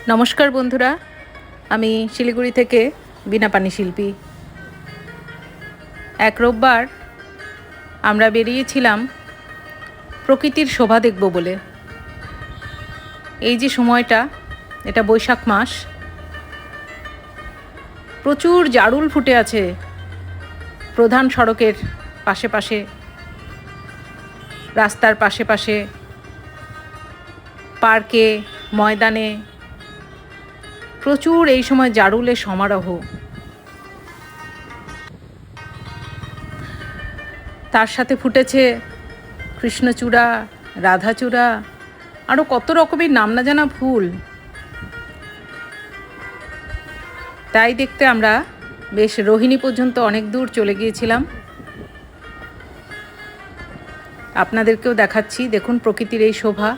নমস্কার বন্ধুরা, আমি শিলিগুড়ি থেকে বীণা পানি শিল্পী। এক রোববার আমরা বেরিয়েছিলাম প্রকৃতির শোভা দেখব বলে। এই যে সময়টা, এটা বৈশাখ মাস, প্রচুর জারুল ফুটে আছে প্রধান সড়কের পাশে পাশে, রাস্তার পাশে পাশে, পার্কে, ময়দানে প্রচুর এই সময় জারুলের সমারোহ। তার সাথে ফুটেছে কৃষ্ণচূড়া, রাধাচূড়া, আরও কত রকমের নাম না জানা ফুল। তাই দেখতে আমরা বেশ রোহিণী পর্যন্ত অনেক দূর চলে গিয়েছিলাম। আপনাদেরকেও দেখাচ্ছি, দেখুন প্রকৃতির এই শোভা।